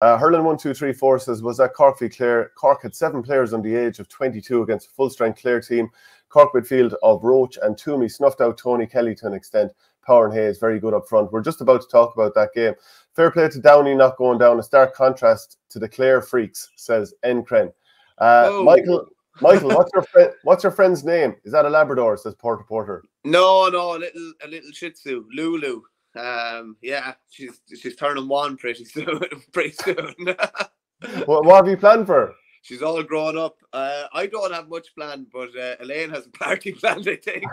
Hurling 1234 says, was at Cork v Clare. Cork had 7 players under the age of 22 against a full-strength Clare team. Cork midfield of Roach and Toomey snuffed out Tony Kelly to an extent. Power and Hayes very good up front. We're just about to talk about that game. Fair play to Downey not going down. A stark contrast to the Clare freaks, says Encren. Michael, what's your friend's name? Is that a Labrador? Says Porter. No, a little Shih Tzu, Lulu. Yeah, she's turning 1 pretty soon. What have you planned for her? She's all grown up. I don't have much planned, but Elaine has a party planned, I think.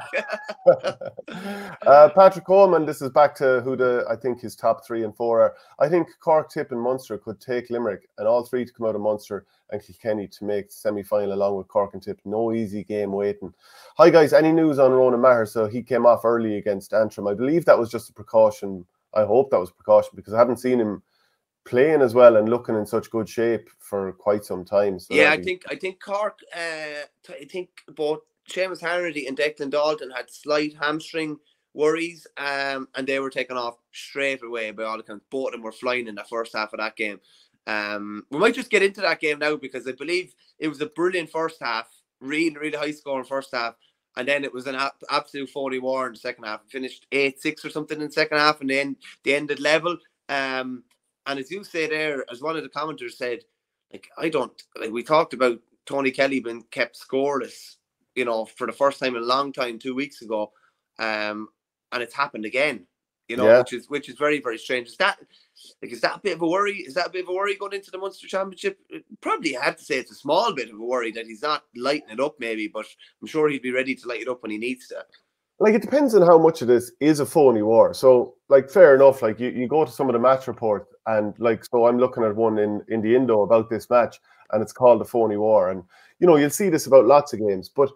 Patrick Coleman, this is back to who I think his top 3 and 4 are. I think Cork, Tip and Munster could take Limerick and all 3 to come out of Munster and Kilkenny to make the semi-final along with Cork and Tip. No easy game waiting. Hi guys, any news on Ronan Maher? So he came off early against Antrim. I believe that was just a precaution. I hope that was a precaution because I haven't seen him playing as well and looking in such good shape for quite some time. So yeah, I think Cork. I think both Seamus Hannity and Declan Dalton had slight hamstring worries, and they were taken off straight away by all accounts. Both of them were flying in the first half of that game. We might just get into that game now because I believe it was a brilliant first half, really high scoring first half, and then it was an absolute phony war in the second half. It finished 8-6 or something in the second half, and then they ended level. And as you say there, as one of the commenters said, we talked about Tony Kelly being kept scoreless, for the first time in a long time 2 weeks ago, and it's happened again, which is very, very strange. Is that a bit of a worry? Is that a bit of a worry going into the Munster Championship? Probably I have to say it's a small bit of a worry that he's not lighting it up, maybe, but I'm sure he'd be ready to light it up when he needs to. It depends on how much of this is a phony war. So, fair enough. You go to some of the match reports, and so I'm looking at one in the Indo about this match, and it's called a phony war. And you'll see this about lots of games, but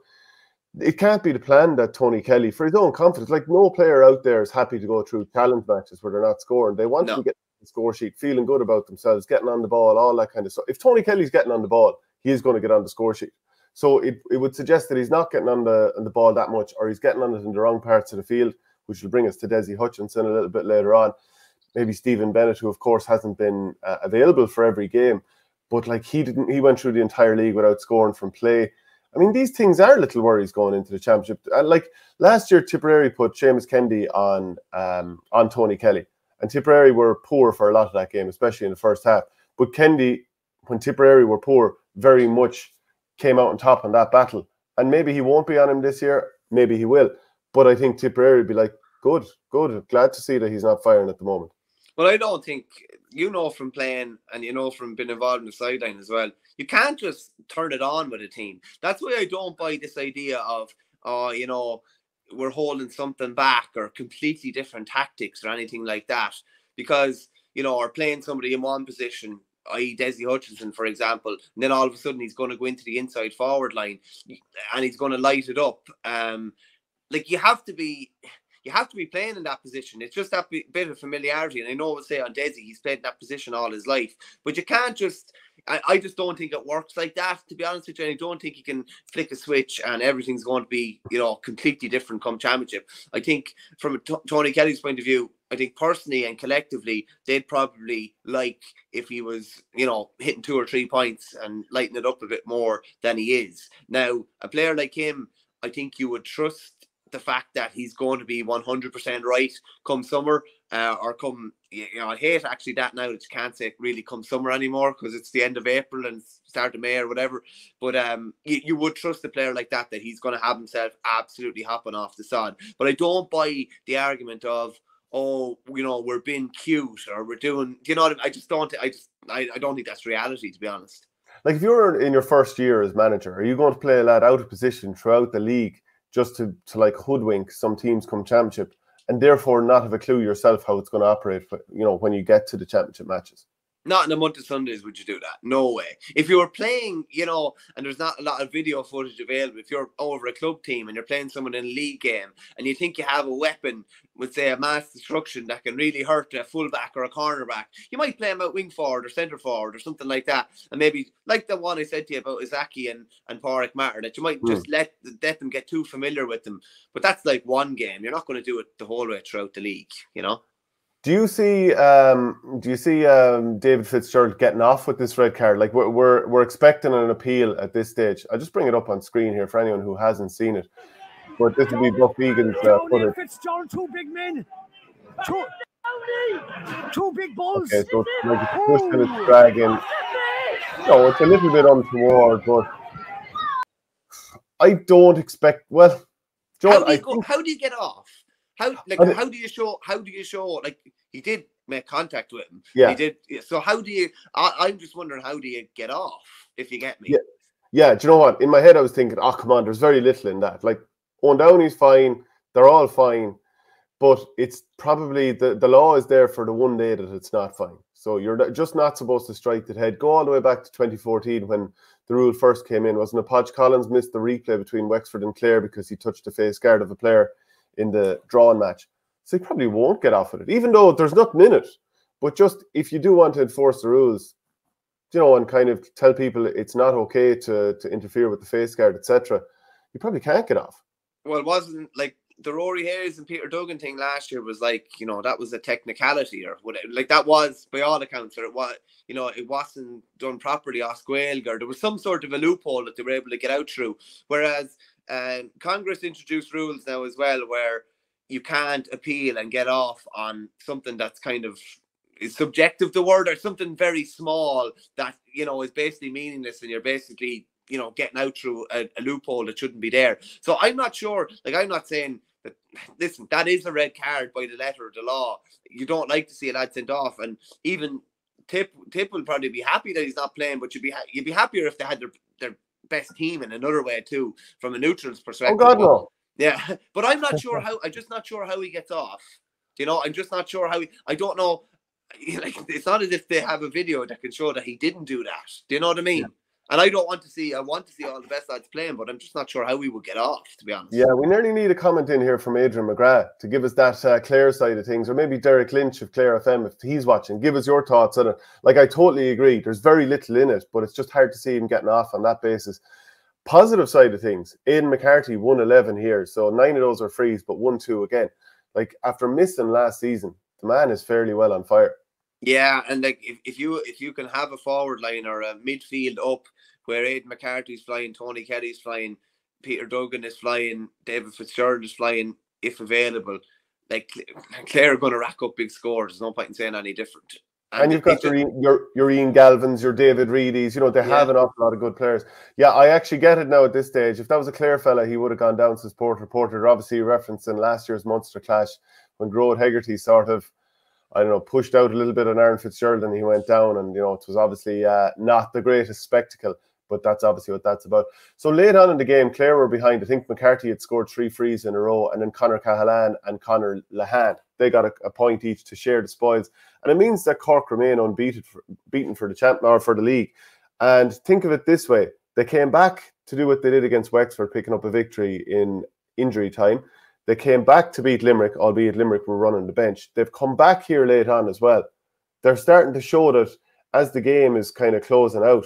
it can't be the plan that Tony Kelly, for his own confidence, no player out there is happy to go through challenge matches where they're not scoring. They want to get the score sheet, feeling good about themselves, getting on the ball, all that kind of stuff. If Tony Kelly's getting on the ball, he is going to get on the score sheet. So it would suggest that he's not getting on the ball that much, or he's getting on it in the wrong parts of the field, which will bring us to Desi Hutchinson a little bit later on. Maybe Stephen Bennett, who of course hasn't been available for every game, but he went through the entire league without scoring from play. I mean, these things are little worries going into the championship. Last year, Tipperary put Seamus Kennedy on Tony Kelly, and Tipperary were poor for a lot of that game, especially in the first half. But Kennedy, when Tipperary were poor, very much came out on top in that battle. And maybe he won't be on him this year. Maybe he will. But I think Tipperary would be like, good. Glad to see that he's not firing at the moment. Well, I don't think, from playing and from being involved in the sideline as well, you can't just turn it on with a team. That's why I don't buy this idea of, we're holding something back or completely different tactics or anything like that. Because, or playing somebody in one position, i.e. Desi Hutchinson, for example, and then all of a sudden he's going to go into the inside forward line and he's going to light it up. You have to be playing in that position. It's just that bit of familiarity. And I know, say on Desi, he's played in that position all his life. But you can't just... I just don't think it works like that, to be honest with you. I don't think you can flick a switch and everything's going to be, completely different come championship. I think from Tony Kelly's point of view, I think personally and collectively, they'd probably like if he was, hitting 2 or 3 points and lighting it up a bit more than he is. Now, a player like him, I think you would trust the fact that he's going to be 100% right come summer, or come, I hate actually that now that you can't say really come summer anymore because it's the end of April and start of May or whatever. But you would trust a player like that he's going to have himself absolutely hopping off the sod. But I don't buy the argument of, we're being cute or we're doing, I don't think that's reality, to be honest. If you're in your first year as manager, are you going to play a lad out of position throughout the league just to hoodwink some teams come championship and therefore not have a clue yourself how it's going to operate, when you get to the championship matches? Not in a month of Sundays would you do that. No way. If you were playing, and there's not a lot of video footage available, if you're over a club team and you're playing someone in a league game and you think you have a weapon with, say, a mass destruction that can really hurt a fullback or a cornerback, you might play him out wing forward or centre forward or something like that. And maybe, like the one I said to you about Izaki and Pádraig Matter, that you might just let them get too familiar with them. But that's like one game. You're not going to do it the whole way throughout the league, Do you see David Fitzgerald getting off with this red card? Like we're expecting an appeal at this stage. I'll just bring it up on screen here for anyone who hasn't seen it. But this will be Buff Egan's footage. Fitzgerald, two big men. Two big bulls. Okay, so it's like it's pushing, it's dragging. No, it's a little bit untoward, but I don't expect. Well, John, how do you get off? How do you show? Like he did make contact with him. Yeah, he did. So how do you? I'm just wondering, how do you get off? If you get me. Yeah. Do you know what? In my head, I was thinking, oh come on, there's very little in that. Like Owen Downey's fine. They're all fine. But it's probably the law is there for the one day that it's not fine. So you're just not supposed to strike the head. Go all the way back to 2014 when the rule first came in. Wasn't it? Podge Collins missed the replay between Wexford and Clare because he touched the face guard of a player in the drawn match. So he probably won't get off with it, even though there's nothing in it. But just if you do want to enforce the rules, you know, and kind of tell people it's not okay to interfere with the face guard, etc., you probably can't get off. Well, it wasn't like the Rory Hayes and Peter Duggan thing last year was like, you know, that was a technicality or whatever. Like that was, by all accounts, or it was, you know, it wasn't done properly off Squailg, or there was some sort of a loophole that they were able to get out through. Whereas Congress introduced rules now as well where you can't appeal and get off on something that's kind of is subjective, the word, or something very small that, you know, is basically meaningless, and you're basically, you know, getting out through a loophole that shouldn't be there. So I'm not sure, like I'm not saying that, listen, that is a red card by the letter of the law. You don't like to see a lad sent off, and even Tip will probably be happy that he's not playing, but you'd be happier if they had their best team in another way too, from a neutral's perspective. Oh God, no. Yeah, but I'm not sure how. I'm just not sure how he gets off. You know, I'm just not sure how he. I don't know. Like, it's not as if they have a video that can show that he didn't do that. Do you know what I mean? Yeah. And I want to see all the best lads playing, but I'm just not sure how we would get off, to be honest. Yeah, we nearly need a comment in here from Adrian McGrath to give us that Clare side of things, or maybe Derek Lynch of Clare FM, if he's watching. Give us your thoughts on it. Like, I totally agree. There's very little in it, but it's just hard to see him getting off on that basis. Positive side of things, Aidan McCarthy won 11 here, so 9 of those are frees, but 1-2 again. Like, after missing last season, the man is fairly well on fire. Yeah, and like if you can have a forward line or a midfield up where Aidan McCarthy's flying, Tony Kelly's flying, Peter Duggan is flying, David Fitzgerald is flying, if available, like Clare are going to rack up big scores. There's no point in saying any different. And you've got your Ian Galvins, your David Reedys, you know, they have an awful lot of good players. Yeah, I actually get it now at this stage. If that was a Clare fella, he would have gone down to his Porter, obviously referencing last year's Munster clash when Grode Hegarty sort of, I don't know, pushed out a little bit on Aaron Fitzgerald and he went down, and, you know, it was obviously not the greatest spectacle, but that's obviously what that's about. So late on in the game, Clare were behind. I think McCarthy had scored 3 frees in a row, and then Conor Cahalan and Conor Lahan, they got a point each to share the spoils. And it means that Cork remain beaten for the champ or for the league. And think of it this way: they came back to do what they did against Wexford, picking up a victory in injury time. They came back to beat Limerick, albeit Limerick were running the bench. They've come back here late on as well. They're starting to show that as the game is kind of closing out,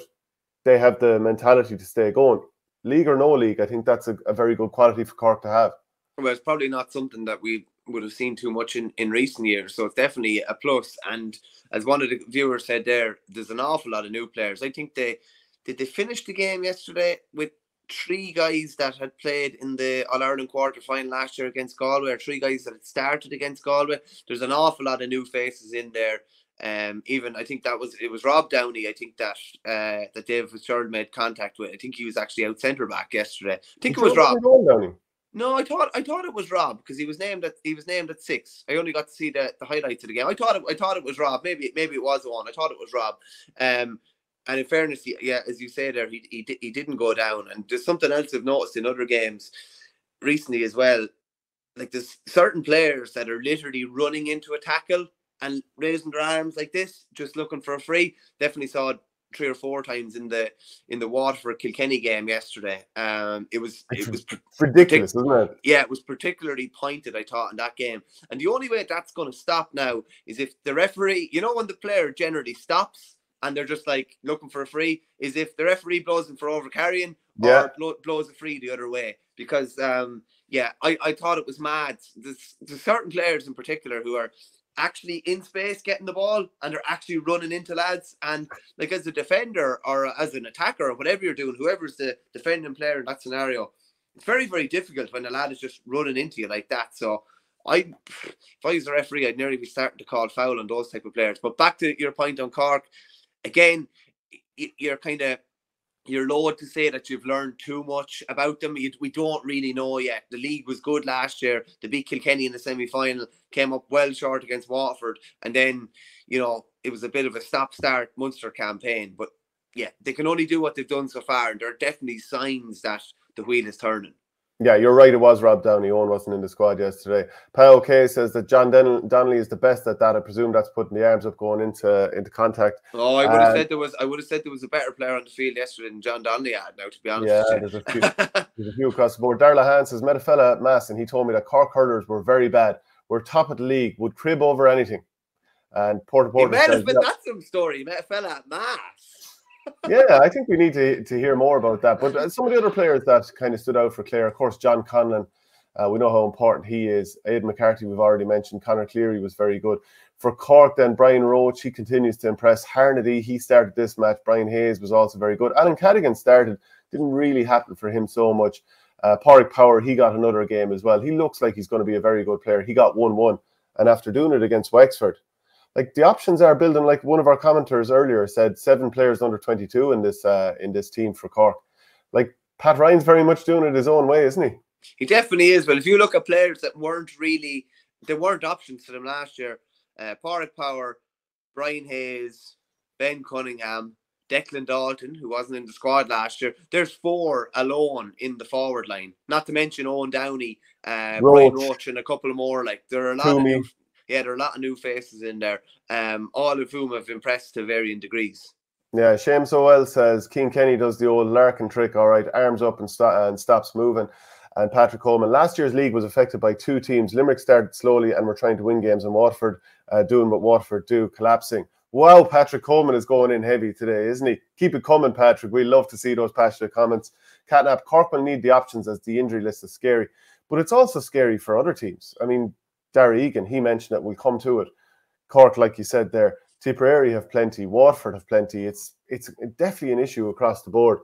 they have the mentality to stay going. League or no league, I think that's a very good quality for Cork to have. Well, it's probably not something that we would have seen too much in recent years, so it's definitely a plus. And as one of the viewers said there, there's an awful lot of new players. I think they finish the game yesterday with 3 guys that had played in the All-Ireland quarter-final last year against Galway, or 3 guys that had started against Galway. There's an awful lot of new faces in there. Even I think it was Rob Downey, I think that David Fitzgerald made contact with. I think he was actually out centre back yesterday. I think it was Rob. No, I thought it was Rob, because he was named at 6. I only got to see the highlights of the game. I thought it was Rob. Maybe it was Owen. I thought it was Rob. And in fairness, yeah, as you say there, he didn't go down. And there's something else I've noticed in other games recently as well. Like, there's certain players that are literally running into a tackle and raising their arms like this, just looking for a free. Definitely saw it 3 or 4 times in the Waterford Kilkenny game yesterday. It was ridiculous, isn't it? Yeah, it was particularly pointed, I thought, in that game. And the only way that's going to stop now is if the referee, you know, when the player generally stops and they're just like looking for a free, is if the referee blows them for overcarrying or blows a free the other way. Because I thought it was mad. There's certain players in particular who are actually in space getting the ball, and they're actually running into lads. And like as a defender or as an attacker or whatever you're doing, whoever's the defending player in that scenario, it's very, very difficult when a lad is just running into you like that. So if I was a referee, I'd nearly be starting to call foul on those type of players. But back to your point on Cork, again, you're loath to say that you've learned too much about them. We don't really know yet. The league was good last year. They beat Kilkenny in the semi-final, came up well short against Waterford. And then, it was a bit of a stop-start Munster campaign. But yeah, they can only do what they've done so far. And there are definitely signs that the wheel is turning. Yeah, you're right. It was Rob Downey. Owen wasn't in the squad yesterday. Paolo K says that John Donnelly is the best at that. I presume that's putting the arms up going into contact. Oh, I would have said there was a better player on the field yesterday than John Donnelly had. Now, to be honest, yeah, there's a few across the board. Darla Han says met a fella at Mass, and he told me that Cork hurlers were very bad. We're top of the league. Would crib over anything. And Porter says that's some story. He met a fella at Mass. Yeah, I think we need to hear more about that. But some of the other players that kind of stood out for Clare, of course, John Conlon, we know how important he is. Aidan McCarthy, we've already mentioned. Conor Cleary was very good. For Cork, then, Brian Roach, he continues to impress. Harnedy, he started this match. Brian Hayes was also very good. Alan Cadigan started. Didn't really happen for him so much. Pádraig Power, he got another game as well. He looks like he's going to be a very good player. He got 1-1. And after doing it against Wexford, like the options are building, like one of our commenters earlier said, 7 players under 22 in this team for Cork. Like Pat Ryan's very much doing it his own way, isn't he? He definitely is. But if you look at players that weren't options to them last year, Pádraig Power, Brian Hayes, Ben Cunningham, Declan Dalton, who wasn't in the squad last year, there's 4 alone in the forward line. Not to mention Owen Downey, Brian Roach, and a couple more. Like there are a lot of new faces in there, all of whom have impressed to varying degrees. Yeah, Seamus O'Well says Keane Kenny does the old Larkin trick, all right, arms up and stops moving. And Patrick Coleman, last year's league was affected by 2 teams. Limerick started slowly and were trying to win games, and Waterford doing what Waterford do, collapsing. Wow, Patrick Coleman is going in heavy today, isn't he? Keep it coming, Patrick. We love to see those passionate comments. Catnap, Cork will need the options as the injury list is scary, but it's also scary for other teams. I mean, Darragh Egan, he mentioned it. We'll come to it. Cork, like you said there, Tipperary have plenty. Waterford have plenty. It's definitely an issue across the board.